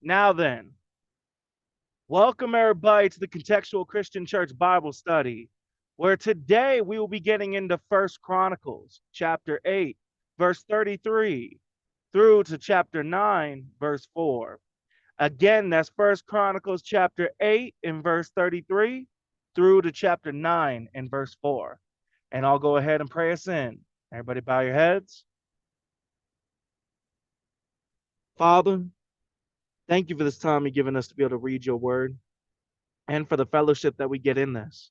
Now then, welcome everybody to the Contextual Christian Church Bible Study, where today we will be getting into First Chronicles, chapter 8, verse 33, through to chapter 9, verse 4. Again, that's First Chronicles chapter 8 in verse 33 through to chapter 9 in verse 4. And I'll go ahead and pray us in. Everybody bow your heads. Father, thank you for this time you've given us to be able to read your word and for the fellowship that we get in this.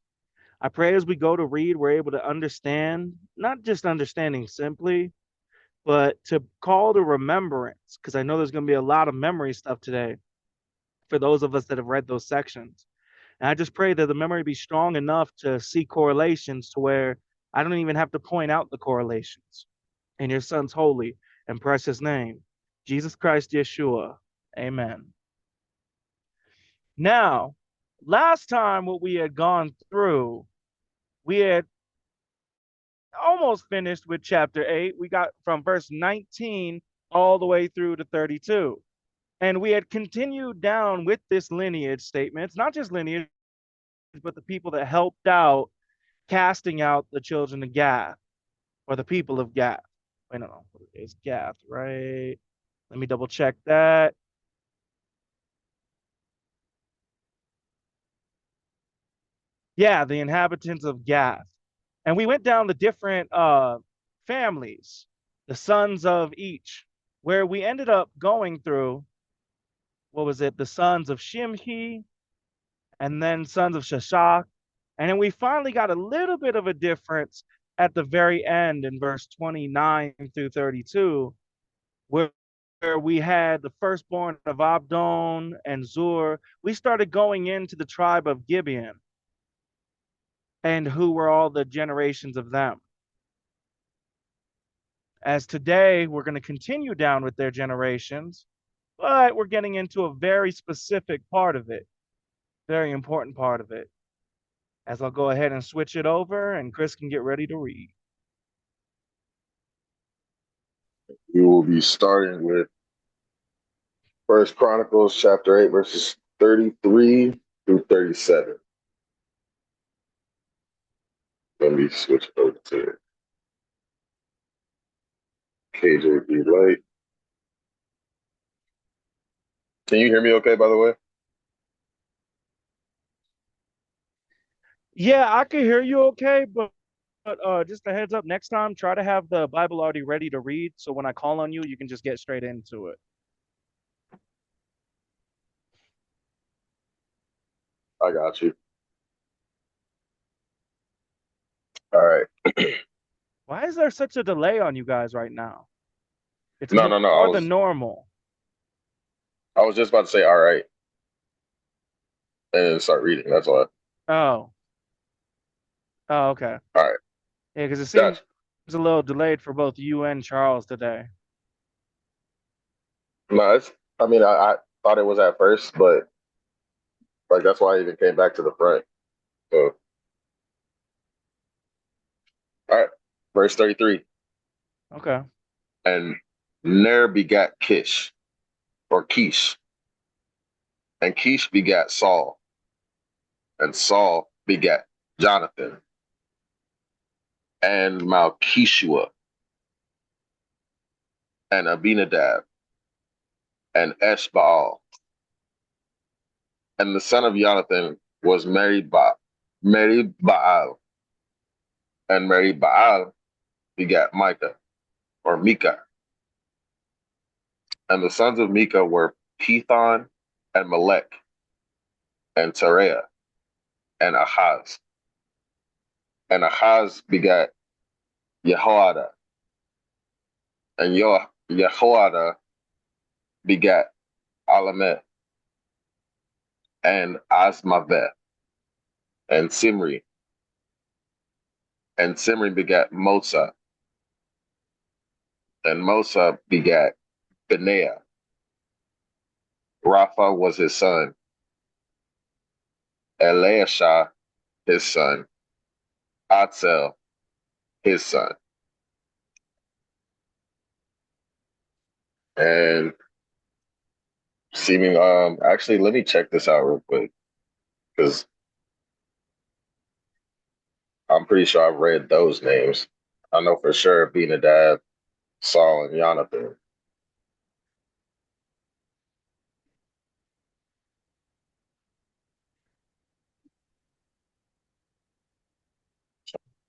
I pray as we go to read, we're able to understand, not just understanding simply, but to call to remembrance, because I know there's going to be a lot of memory stuff today for those of us that have read those sections. And I just pray that the memory be strong enough to see correlations to where I don't even have to point out the correlations. In your son's holy and precious name, Jesus Christ Yeshua. Amen. Now, last time what we had gone through, we had almost finished with chapter 8. We got from verse 19 all the way through to 32. And we had continued down with this lineage statement. It's not just lineage, but the people that helped out casting out the children of Gath, or the people of Gath. Wait, no, it's Gath, right? Let me double check that. Yeah, the inhabitants of Gath. And we went down the different families, the sons of each, where we ended up going through, what was it, the sons of Shimhi, and then sons of Shashak. And then we finally got a little bit of a difference at the very end in verse 29 through 32, where we had the firstborn of Abdon and Zur. We started going into the tribe of Gibeon and who were all the generations of them. As today, we're going to continue down with their generations, but we're getting into a very specific part of it, very important part of it. As I'll go ahead and switch it over and Chris can get ready to read. We will be starting with First Chronicles chapter 8, verses 33 through 37. Let me switch over to KJV Light. Can you hear me okay, by the way? Yeah, I can hear you okay, but just a heads up, next time, try to have the Bible already ready to read. So when I call on you, you can just get straight into it. I got you. All right. Why is there such a delay on you guys right now? It's No. more than normal. I was just about to say all right and start reading. That's all. Oh. Oh, okay. All right. Yeah, because it seems Gotcha. a little delayed for both you and Charles today. No, I thought it was at first, but like that's why I even came back to the front. So, all right. Verse 33. Okay. And Ner begat Kish, or Kish, and Kish begat Saul, and Saul begat Jonathan, and Malchishua, and Abinadab, and Eshbaal. And the son of Jonathan was Meribaal, and Meribaal begat Micah, or Micah. And the sons of Micah were Pithon, and Melech, and Tereah, and Ahaz. And Ahaz begat Jehoiada, and Jehoiada begat Alameth, and Asmaveth, and Simri. And Simri begat Mosa, and Mosa begat Benaiah. Rapha was his son, Eliashah his son, Atzel his son. And Seeming actually let me check this out real quick because I'm pretty sure I've read those names. I know for sure Abinadab, Saul, and Jonathan.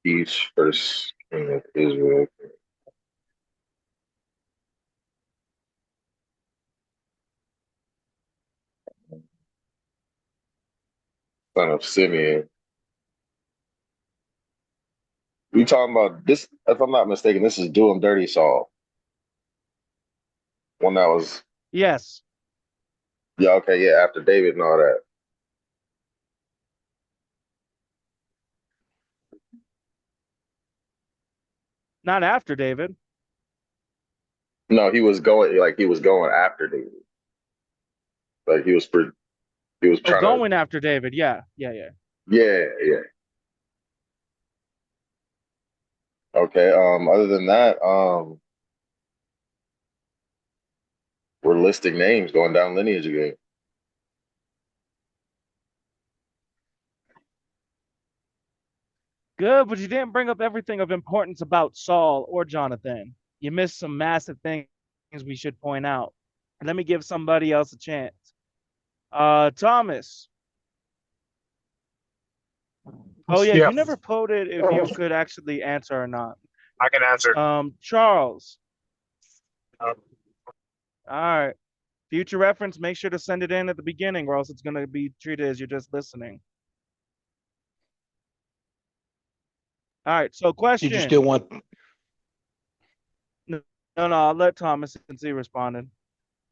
Each first king of Israel, son of Simeon. We talking about this? If I'm not mistaken, this is Do 'Em Dirty Saul. One that was Yes, yeah, okay, yeah, after David and all that. not after David. No, he was going after David. Like he was Oh, trying to going after David. Yeah, yeah, yeah. yeah, yeah. Okay. Other than that, we're listing names going down lineage again. Good, but you didn't bring up everything of importance about Saul or Jonathan. You missed some massive things we should point out. Let me give somebody else a chance. Thomas. Oh yeah, Yeah, you never voted if you could actually answer or not. I can answer. Charles. Um, All right. Future reference, make sure to send it in at the beginning, or else it's going to be treated as you're just listening. All right. So, Did you still question. want? No, no, I'll let Thomas since he responded.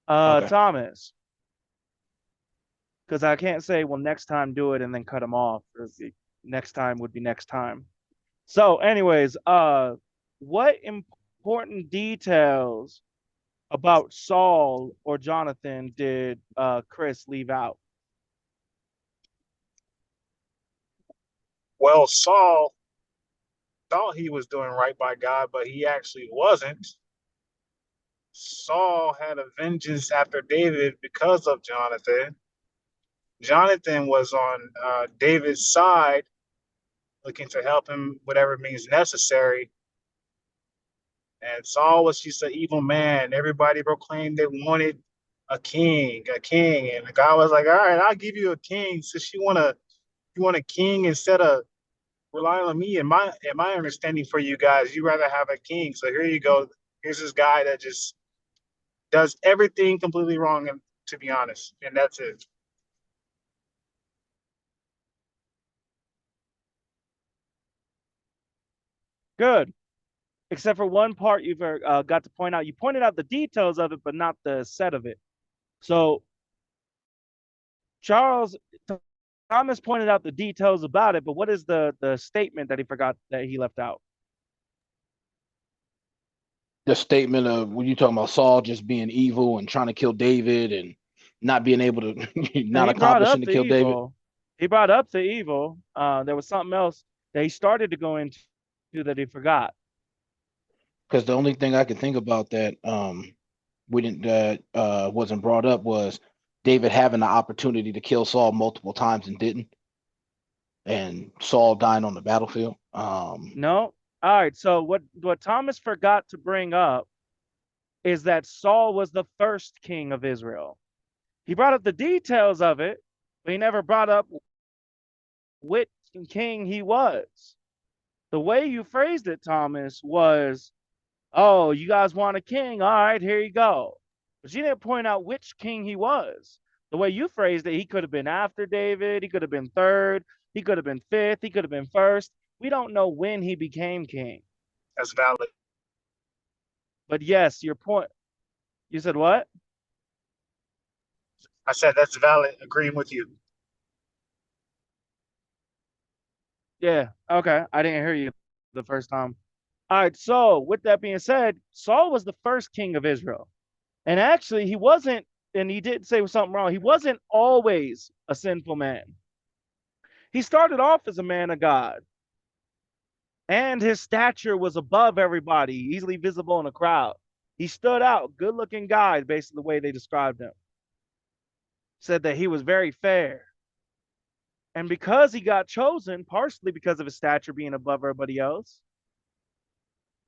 Okay. Thomas, because I can't say, well, next time do it and then cut him off. Next time would be next time. So, anyways, what important details about Saul or Jonathan did Chris leave out? well, Saul thought he was doing right by God, but he actually wasn't. Saul had a vengeance after David because of Jonathan. Jonathan was on David's side, looking to help him whatever means necessary. And Saul was just an evil man. Everybody proclaimed they wanted a king. And the guy was like, "All right, I'll give you a king since you want a king instead of relying on me." In my understanding for you guys, you rather have a king. So here you go. Here's this guy that just does everything completely wrong, and to be honest, and that's it. Good. Except for one part you've got to point out. You pointed out the details of it, but not the set of it. So Charles Thomas pointed out the details about it, but what is the statement that he forgot that he left out? The statement of when you talking about Saul just being evil and trying to kill David and not being able to, Now not he brought accomplishing up to the kill David. evil. He brought up the evil. There was something else that he started to go into that he forgot. Because the only thing I can think about that we didn't wasn't brought up was David having the opportunity to kill Saul multiple times and didn't, and Saul dying on the battlefield. No. All right. So what Thomas forgot to bring up is that Saul was the first king of Israel. He brought up the details of it, but he never brought up which king he was. The way you phrased it, Thomas, was, "Oh, you guys want a king? All right, here you go." But you didn't point out which king he was. The way you phrased it, he could have been after David, he could have been third, he could have been fifth, he could have been first. We don't know when he became king. That's valid. But yes, your point. You said what? I said that's valid. Agreeing with you. Yeah. Okay. I didn't hear you the first time. All right. So, with that being said, Saul was the first king of Israel. And actually, he wasn't, and he did say something wrong. He wasn't always a sinful man. He started off as a man of God, and his stature was above everybody, easily visible in a crowd. He stood out, good looking guy, based on the way they described him. said that he was very fair. And because he got chosen, partially because of his stature being above everybody else,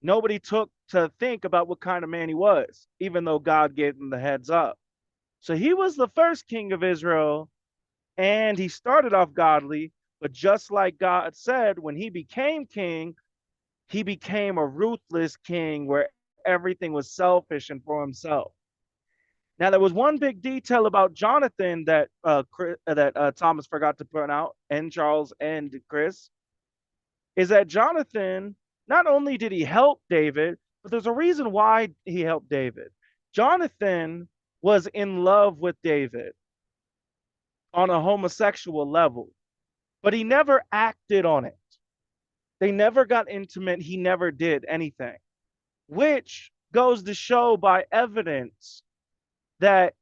nobody took to think about what kind of man he was, even though God gave him the heads up. So he was the first king of Israel, and he started off godly, but just like God said, when he became king, he became a ruthless king where everything was selfish and for himself. Now, there was one big detail about Jonathan that Thomas forgot to point out, and Charles and Chris, is that Jonathan not only did he help David, but there's a reason why he helped David. Jonathan was in love with David on a homosexual level, but he never acted on it. They never got intimate. He never did anything, which goes to show by evidence that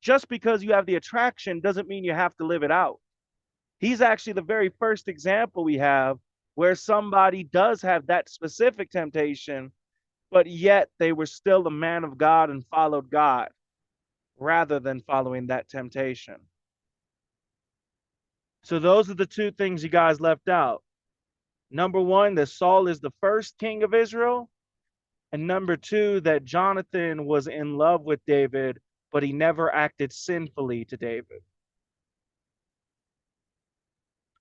just because you have the attraction doesn't mean you have to live it out. He's actually the very first example we have where somebody does have that specific temptation, but yet they were still a man of God and followed God rather than following that temptation. So those are the two things you guys left out. Number one, that Saul is the first king of Israel. And number two, that Jonathan was in love with David, but he never acted sinfully to David.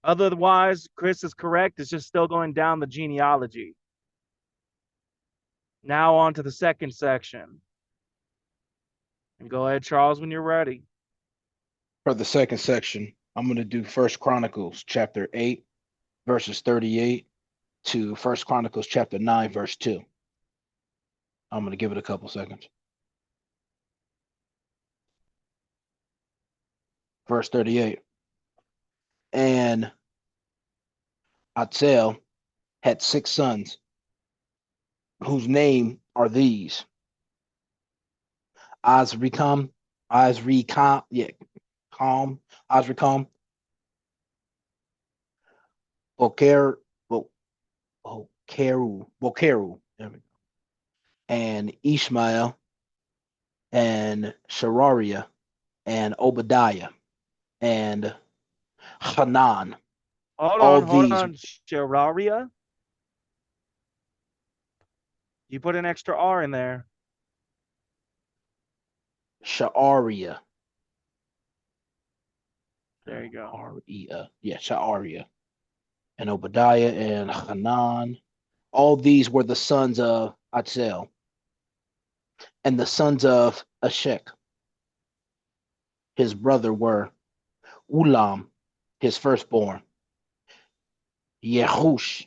Otherwise, Chris is correct. It's just still going down the genealogy. Now on to the second section. And go ahead, Charles, when you're ready. For the second section, I'm going to do First Chronicles chapter 8, verses 38 to First Chronicles chapter 9, verse 2. I'm going to give it a couple seconds. Verse 38. And Atzel had 6 sons, whose name are these: Azrikam, Azrikam, Boker, Bokeru, and Ishmael, and Sharariah, and Obadiah, and Hanan. Hold these on. Sheraria? You put an extra R in there. Sha'ariah. There you go. R-E-A. Yeah, Sha'ariah. And Obadiah and Hanan. All these were the sons of Atzel. And the sons of Ashek, his brother, were Ulam, his firstborn, Yehush.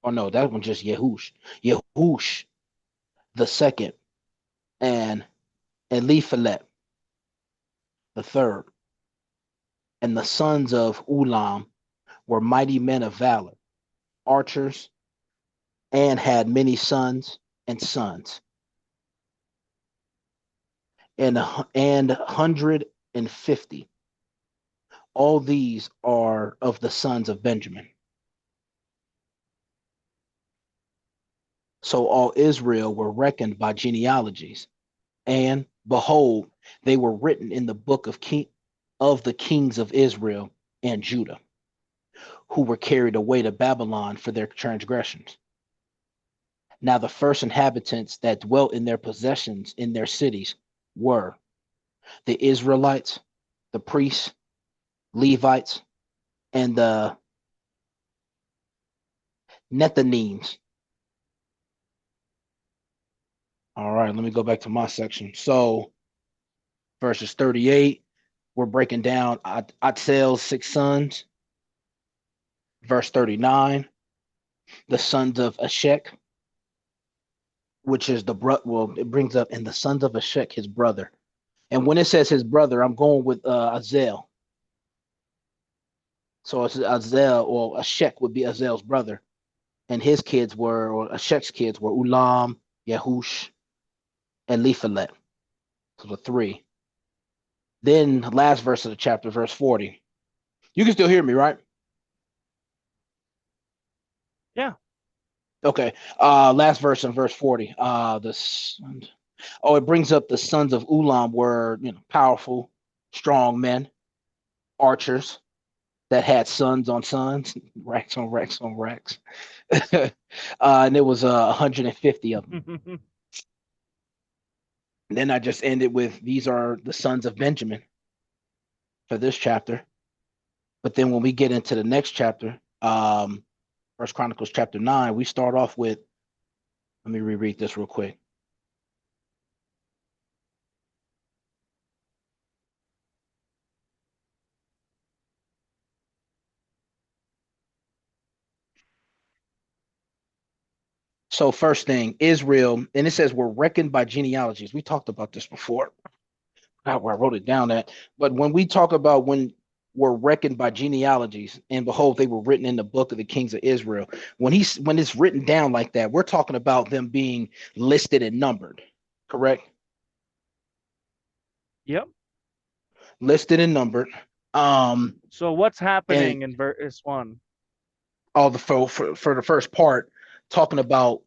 Oh no, that one just Yehush. Yehush, the second, and Eliphalet, the third. And the sons of Ulam were mighty men of valor, archers, and had many sons and sons. And 150. All these are of the sons of Benjamin. So all Israel were reckoned by genealogies, and behold, they were written in the book of the kings of Israel and Judah, who were carried away to Babylon for their transgressions. Now the first inhabitants that dwelt in their possessions in their cities were the Israelites, the priests, Levites, and the Nethinims. All right, let me go back to my section. So verses 38, we're breaking down Atzel's 6 sons. Verse 39, the sons of Ashek, which is it brings up, and the sons of Ashek, his brother. And when it says his brother, I'm going with Azel. So it's Azel, or Ashek would be Azel's brother. And his kids were, or Ashek's kids were Ulam, Yehush, and Eliphalet. So the 3. Then last verse of the chapter, verse 40. You can still hear me, right? Yeah. Okay. Last verse in verse 40. It brings up the sons of Ulam were, powerful, strong men, archers that had sons on sons, racks on racks on racks. And it was 150 of them. And then I just ended with these are the sons of Benjamin for this chapter. But then when we get into the next chapter, First Chronicles chapter 9, we start off with, let me reread this real quick. So first thing, Israel, and it says we're reckoned by genealogies. We talked about this before. Where I wrote it down at. But when we talk about when we're reckoned by genealogies, and behold, they were written in the book of the kings of Israel. When it's written down like that, we're talking about them being listed and numbered, correct? Yep. Listed and numbered. So what's And happening in verse 1? all the for the first part, talking about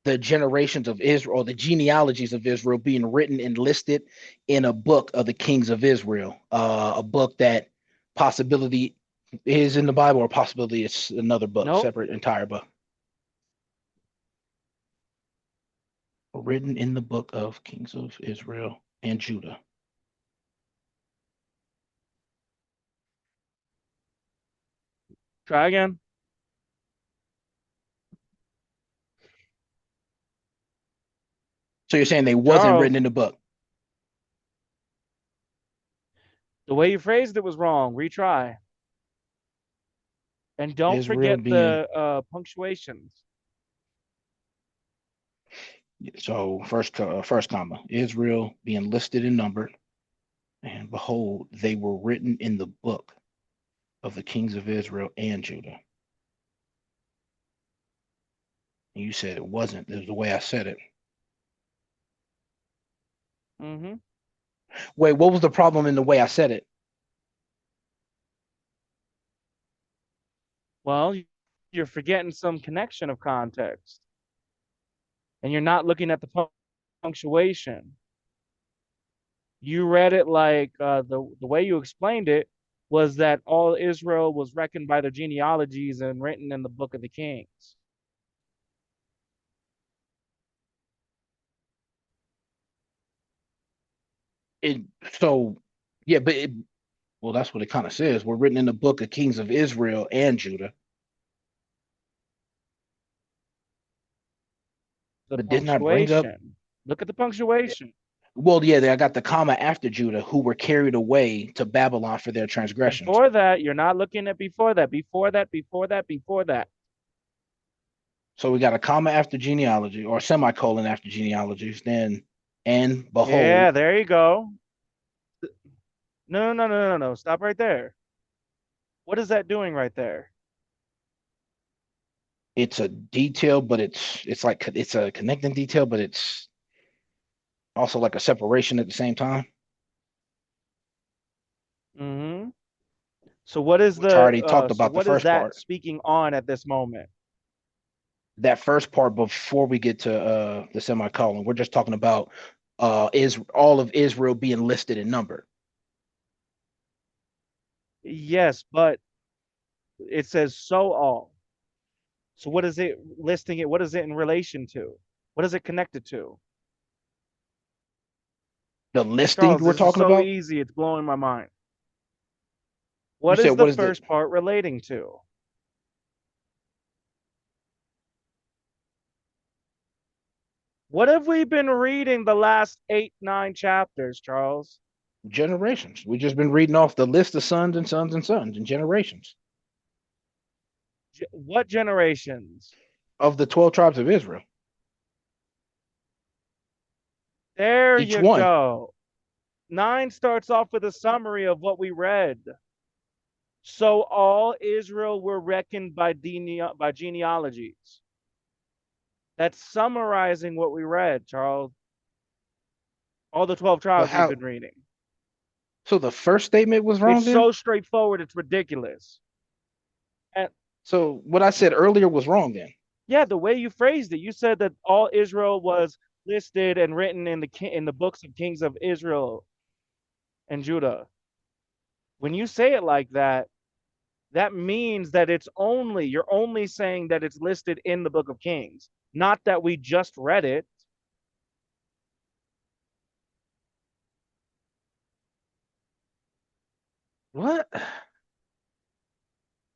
the generations of Israel, or the genealogies of Israel being written and listed in a book of the kings of Israel, a book that possibility is in the Bible, or possibility it's another book, Nope. separate entire book. Written in the book of kings of Israel and Judah. Try again. So you're saying they wasn't Charles, written in the book? the way you phrased it was wrong. Retry. And don't Israel forget being, the punctuations. so first comma, Israel being listed and numbered, and behold, they were written in the book of the kings of Israel and Judah. And you said it wasn't. It was the way I said it. Mm-hmm. Wait, what was the problem in the way I said it? Well, you're forgetting some connection of context. And you're not looking at the punctuation. You read it like the way you explained it was that all Israel was reckoned by their genealogies and written in the book of the Kings. It so yeah, but well, that's what it kind of says. We're written in the book of kings of Israel and Judah. The But didn't I bring up? punctuation. Look at the punctuation. Well, yeah, I got the comma after Judah, who were carried away to Babylon for their transgressions. Before that, you're not looking at before that, before that, before that, before that. So we got a comma after genealogy, or semicolon after genealogies. Then, and Yeah, behold, there you go. No, no, no, no, no, no. Stop right there. What is that doing right there? it's a detail, but it's like it's a connecting detail, but it's also like a separation at the same time, Mm-hmm. So what is which I already talked so about the what is first that part. speaking on at this moment? That first part before we get to the semicolon, we're just talking about is all of Israel being listed and numbered. Yes, but it says so all. So what is it listing it? What is it in relation to? What is it connected to? The listings Charles, we're this is talking so about. easy. It's blowing my mind. You What said is the what is the first part relating to? What have we been reading the last 8, 9 chapters, Charles? generations? We just been reading off the list of sons and sons and sons and generations What generations? of the 12 tribes of Israel. There Each you one. go. 9 starts off with a summary of what we read. So all Israel were reckoned by genealogies. That's summarizing what we read, Charles. All the 12 But tribes we've how? been reading. So the first statement was wrong It's then. so straightforward, it's ridiculous. And So what I said earlier was wrong then. yeah, the way you phrased it, you said that all Israel was listed and written in the books of kings of Israel and Judah. When you say it like that means that you're only saying that it's listed in the book of Kings, not that we just read it. What?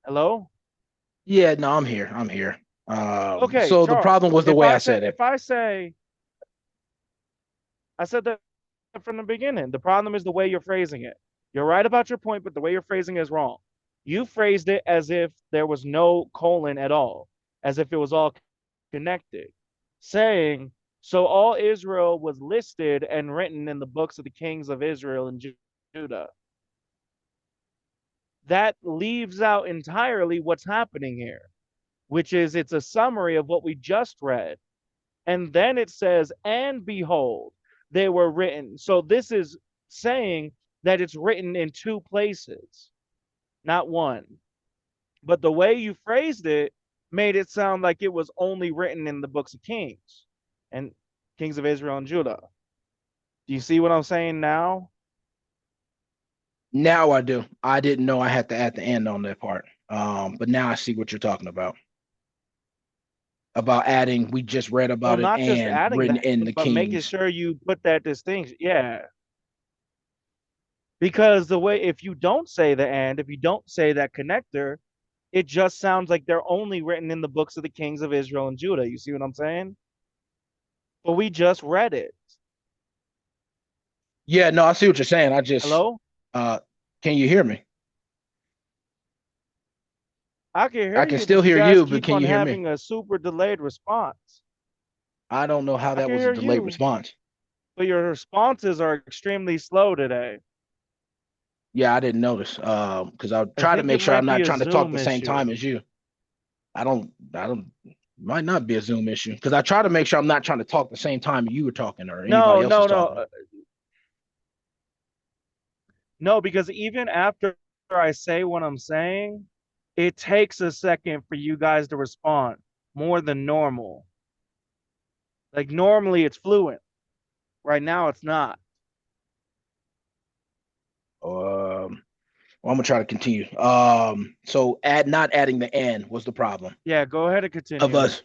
Hello? Yeah, no, I'm here. I'm here. Okay, So the problem Charles, was the way I said it. if I say I said that from the beginning. The problem is the way you're phrasing it. You're right about your point, but the way you're phrasing it is wrong. You phrased it as if there was no colon at all, as if it was all connected, saying, so all Israel was listed and written in the books of the kings of Israel and Judah. That leaves out entirely what's happening here, which is it's a summary of what we just read. And then it says, and behold, they were written. So this is saying that it's written in two places, not one. But the way you phrased it made it sound like it was only written in the books of Kings and Kings of Israel and Judah. Do you see what I'm saying now? Now I do. I didn't know I had to add the end on that part. But now I see what you're talking about. About adding, we just read Well, about it not just and adding written that, in the but making Kings. sure you put that distinction. Yeah. Because the way, if you don't say the and, if you don't say that connector, it just sounds like they're only written in the books of the kings of Israel and Judah. You see what I'm saying? But we just read it. Yeah, no, I see what you're saying. I just Hello? uh can you hear me? I can hear I can you, still but you hear guys you, but keep can on you hear me? having a super delayed response. I don't know how I that can was a hear delayed you, response. but your responses are extremely slow today. Yeah, I didn't notice. Because I'll I try to think make it sure I'm might be not a trying to talk Zoom the same time issue. as you. I don't might not be a Zoom issue. Because I try to make sure I'm not trying to talk the same time you were talking or No, anybody else is no, talking. no. No, because even after I say what I'm saying, it takes a second for you guys to respond more than normal. Like normally it's fluent. Right now it's not. Well, I'm gonna try to continue. So not adding the and was the problem Yeah, go ahead and of continue. us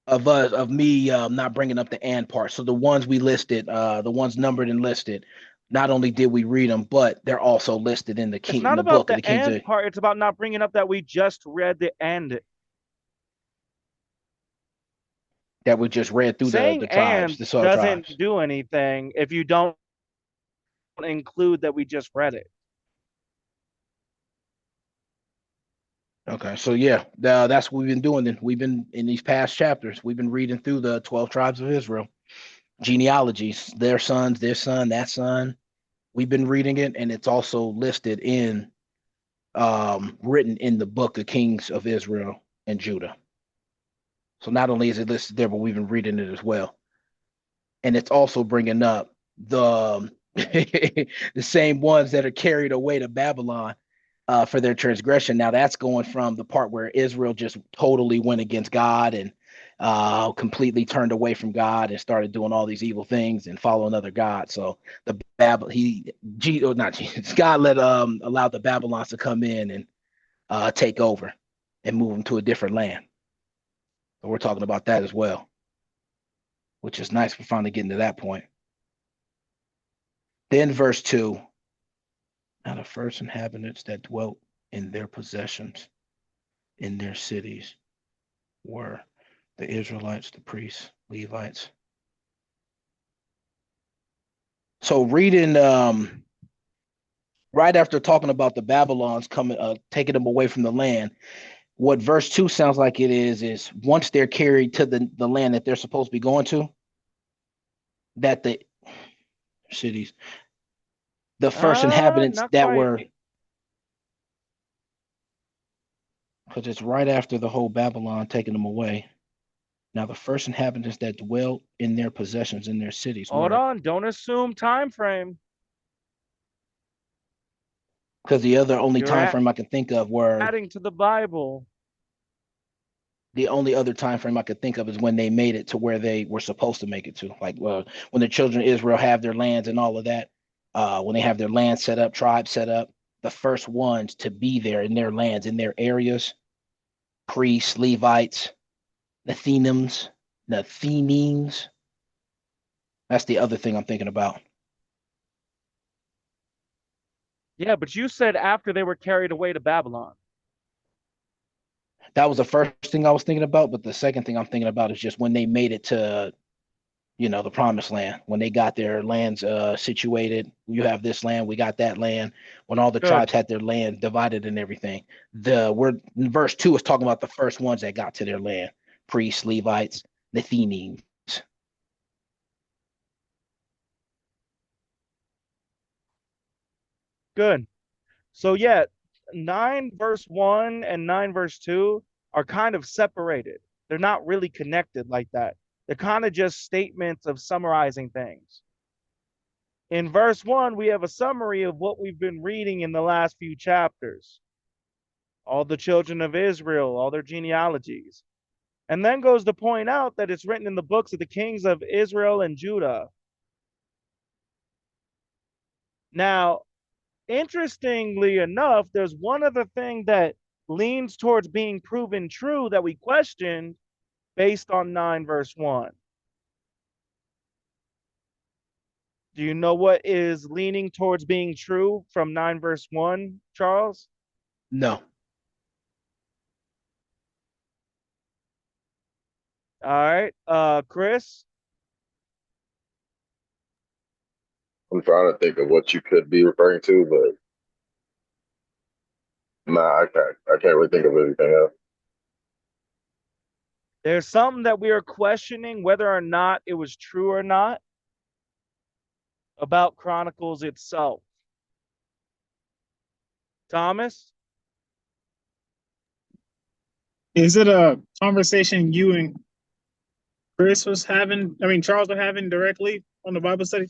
of me not bringing up the and part. So the ones we listed, the ones numbered and listed, not only did we read them, but they're also listed in the It's king in not the about book of the the kings and part. It's about not bringing up that we just read the end. that we just read through Saying the tribes, and the 12 doesn't tribes. do anything if you don't include that we just read it. Okay, so yeah, that's what we've been doing. Then we've been in these past chapters. We've been reading through the 12 tribes of Israel genealogies, their sons, their son, that son. We've been reading it, and it's also listed in written in the book of Kings of Israel and Judah. So not only is it listed there, but we've been reading it as well, and it's also bringing up the the same ones that are carried away to Babylon for their transgression. Now that's going from the part where Israel just totally went against God and completely turned away from God and started doing all these evil things and following other gods. So the Babylon, not Jesus, God allowed the Babylons to come in and take over and move them to a different land. So we're talking about that as well, which is nice. We're finally getting to that point. Then verse 2, now the first inhabitants that dwelt in their possessions, in their cities, were the Israelites, the priests, Levites. So reading right after talking about the Babylons coming, taking them away from the land, what verse 2 sounds like it is once they're carried to the land that they're supposed to be going to, that the cities, the first inhabitants Not that were, quite. because it's right after the whole Babylon taking them away. Now the first inhabitants that dwelt in their possessions in their cities Hold were, on. Don't assume time frame. because the other only time You're frame I can think of were adding to the Bible. the only other time frame I could think of is when they made it to where they were supposed to make it to, like when the children of Israel have their lands and all of that. When they have their land set up, tribe set up, the first ones to be there in their lands, in their areas. Priests, Levites, Nethinems. That's the other thing I'm thinking about. Yeah, but you said after they were carried away to Babylon. That was the first thing I was thinking about, but the second thing I'm thinking about is just when they made it to, the promised land, when they got their lands situated. You have this land, we got that land. When all the Good. tribes had their land divided and everything. The word verse 2 is talking about the first ones that got to their land: priests, Levites, Nethinems. Good. So yeah, 9 verse 1 and 9 verse 2 are kind of separated. They're not really connected like that. They're kind of just statements of summarizing things. In verse 1, we have a summary of what we've been reading in the last few chapters. All the children of Israel, all their genealogies. And then goes to point out that it's written in the books of the kings of Israel and Judah. Now, interestingly enough, there's one other thing that leans towards being proven true that we questioned based on 9 verse 1. Do you know what is leaning towards being true from 9 verse 1, Charles? No. All right. Chris? I'm trying to think of what you could be referring to, but nah, I can't. I can't really think of anything else. There's something that we are questioning whether or not it was true or not about Chronicles itself. Thomas? Is it a conversation you and Chris was having? I mean, Charles were having directly on the Bible study?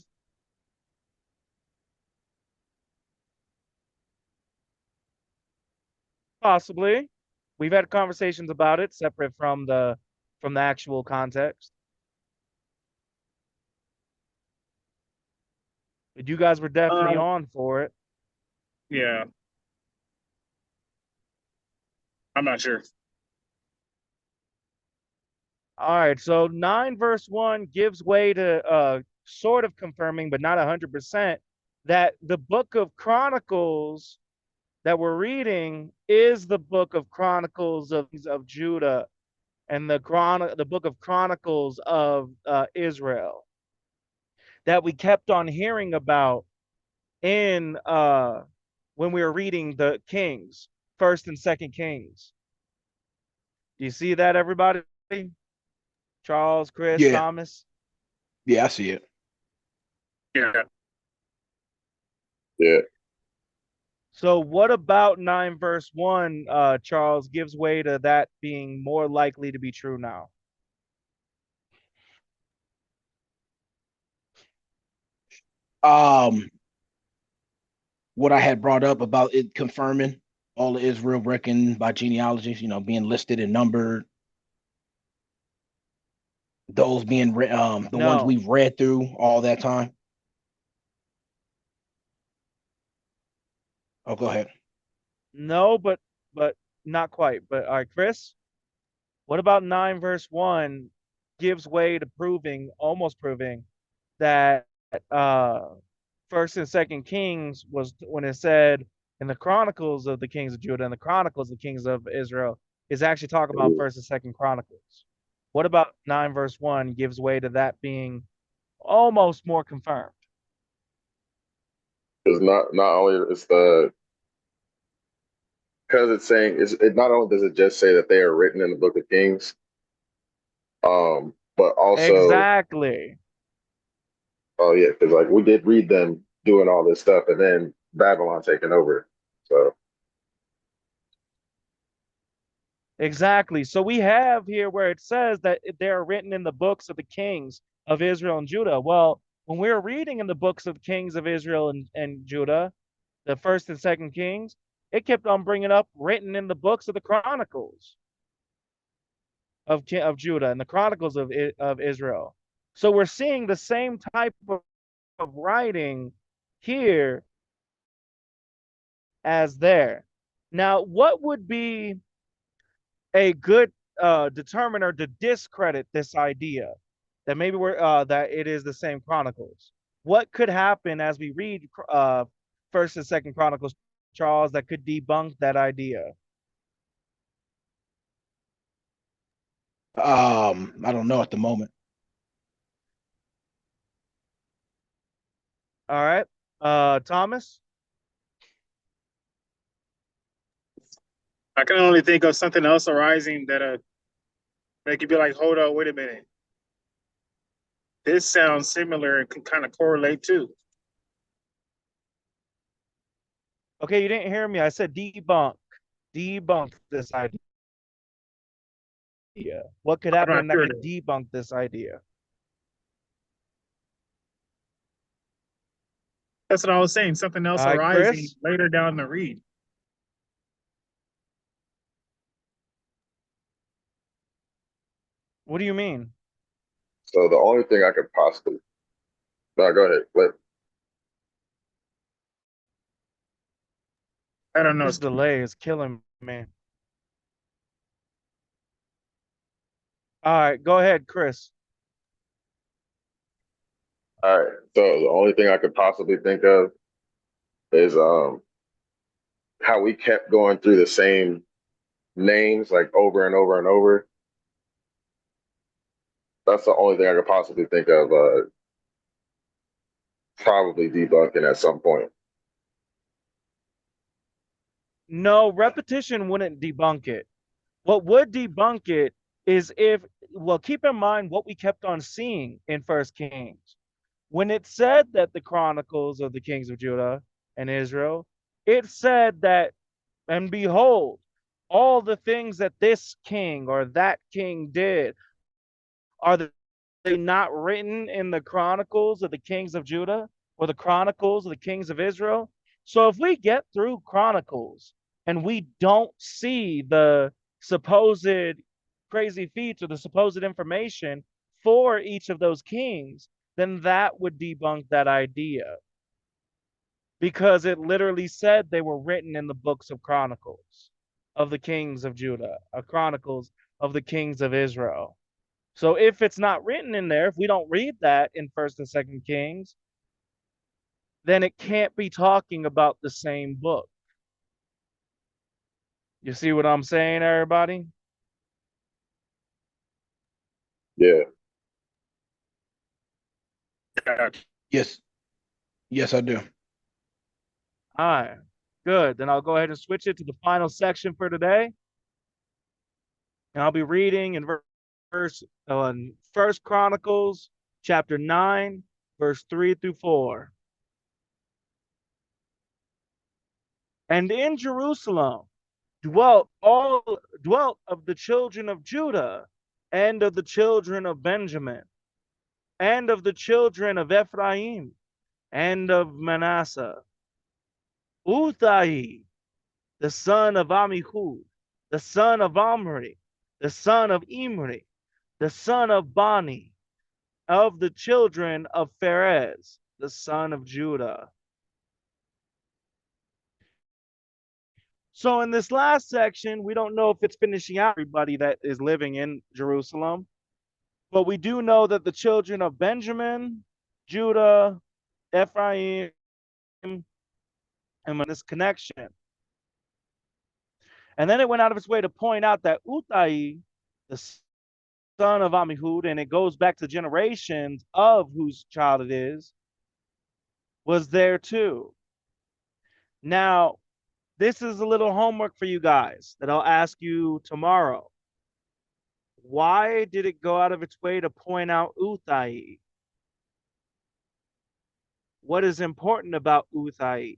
Possibly. We've had conversations about it separate from the actual context. But you guys were definitely Uh, on for it. yeah, I'm not sure. All right, so 9 verse 1 gives way to sort of confirming, but not 100%, that the book of Chronicles that we're reading is the book of Chronicles of Judah and the book of Chronicles of Israel that we kept on hearing about in when we were reading the Kings, First and Second Kings. Do you see that, everybody? Charles, Chris, Yeah. Thomas? Yeah, I see it. Yeah. Yeah, So what about 9 verse 1, Charles, gives way to that being more likely to be true now? Um, what I had brought up about it confirming all of Israel reckoned by genealogies, being listed and numbered, those being the ones No. we've read through all that time. Oh, go ahead. No, but not quite. But all right, Chris, what about 9 verse 1 gives way to proving, almost proving that First and Second Kings was when it said in the Chronicles of the kings of Judah and the Chronicles of the kings of Israel is actually talking about First and Second Chronicles. What about 9 verse 1 gives way to that being almost more confirmed? because not only is the because it's saying it not only does it just say that they are written in the Book of Kings, but also Exactly. oh yeah, because like we did read them doing all this stuff, and then Babylon taking over. So Exactly. So we have here where it says that they're written in the books of the kings of Israel and Judah. Well, when we're reading in the books of kings of Israel and Judah, the first and second kings, it kept on bringing up written in the books of the chronicles of Judah and the chronicles of Israel. So we're seeing the same type of writing here as there. Now, what would be a good determiner to discredit this idea that maybe we're that it is the same Chronicles? What could happen as we read First and Second Chronicles, Charles, that could debunk that idea? I don't know at the moment. All right, Thomas. I can only think of something else arising that make you be like, hold on, wait a minute. This sounds similar and can kind of correlate too. Okay, you didn't hear me. I said debunk this idea. What could I'm not happen that sure. could debunk this idea? That's what I was saying. Something else All right, arising Chris. later down the read. What do you mean? So the only thing I could possibly no, go ahead. I don't know. This delay is killing me. All right, go ahead, Chris. All right. So the only thing I could possibly think of is how we kept going through the same names like over and over and over. That's the only thing I could possibly think of probably debunking at some point. No, repetition wouldn't debunk it. What would debunk it is if, well, keep in mind what we kept on seeing in First Kings. When it said that the Chronicles of the kings of Judah and Israel, it said that, and behold, all the things that this king or that king did, are they not written in the Chronicles of the kings of Judah or the Chronicles of the kings of Israel? So if we get through Chronicles and we don't see the supposed crazy feats or the supposed information for each of those kings, then that would debunk that idea, because it literally said they were written in the books of Chronicles of the kings of Judah, Chronicles of the kings of Israel. So if it's not written in there, if we don't read that in First and Second Kings, then it can't be talking about the same book. You see what I'm saying, everybody? Yeah. Yes, yes, I do. All right, good. Then I'll go ahead and switch it to the final section for today. And I'll be reading in First Chronicles chapter 9, verse 3 through 4. And in Jerusalem dwelt of the children of Judah, and of the children of Benjamin, and of the children of Ephraim, and of Manasseh, Uthai, the son of Amihud, the son of Omri, the son of Imri, the son of Bani, of the children of Pharez, the son of Judah. So in this last section, we don't know if it's finishing out everybody that is living in Jerusalem, but we do know that the children of Benjamin, Judah, Ephraim, and this connection. And then it went out of its way to point out that Uthai, the son of Amihud, and it goes back to generations of whose child it is, was there too. Now, this is a little homework for you guys that I'll ask you tomorrow. Why did it go out of its way to point out Uthai? What is important about Uthai?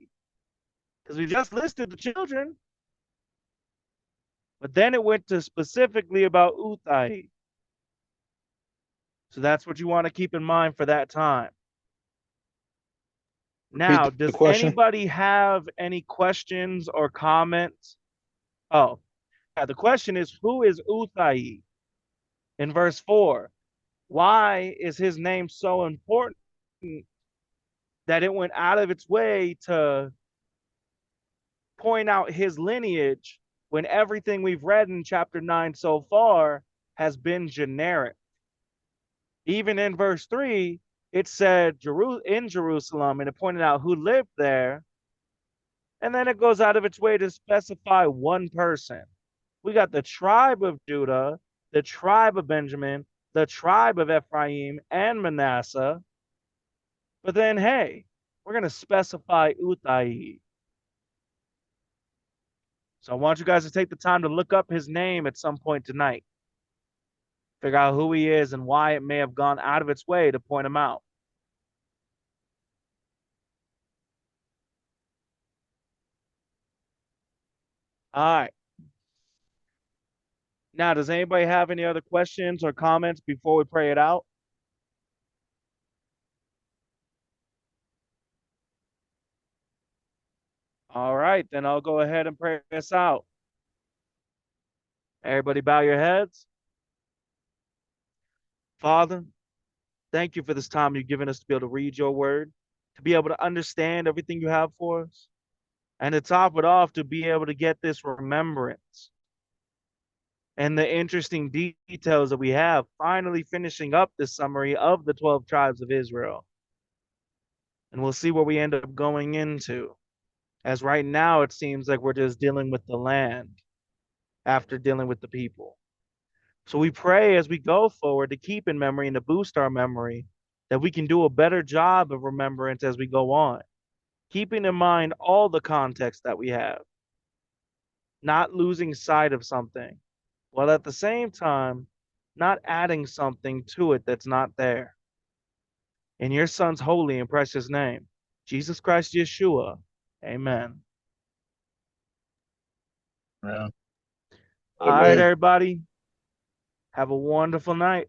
Because we just listed the children, but then it went to specifically about Uthai. So that's what you want to keep in mind for that time. Repeat Now, the does question. anybody have any questions or comments? Oh, yeah, the question is, who is Uthai? In verse 4, why is his name so important that it went out of its way to point out his lineage when everything we've read in chapter 9 so far has been generic. Even in verse 3, it said in Jerusalem, and it pointed out who lived there. And then it goes out of its way to specify one person. We got the tribe of Judah, the tribe of Benjamin, the tribe of Ephraim, and Manasseh. But then, hey, we're going to specify Uthai. So I want you guys to take the time to look up his name at some point tonight. Figure out who he is and why it may have gone out of its way to point him out. All right. Now, does anybody have any other questions or comments before we pray it out? All right, then I'll go ahead and pray us out. Everybody bow your heads. Father, thank you for this time you've given us to be able to read your word, to be able to understand everything you have for us, and to top it off, to be able to get this remembrance and the interesting details that we have, finally finishing up this summary of the 12 tribes of Israel. And we'll see where we end up going into. As right now, it seems like we're just dealing with the land after dealing with the people. So we pray as we go forward to keep in memory and to boost our memory that we can do a better job of remembrance as we go on, keeping in mind all the context that we have, not losing sight of something, while at the same time, not adding something to it that's not there. In your son's holy and precious name, Jesus Christ Yeshua, amen. Yeah. All right, everybody. Have a wonderful night.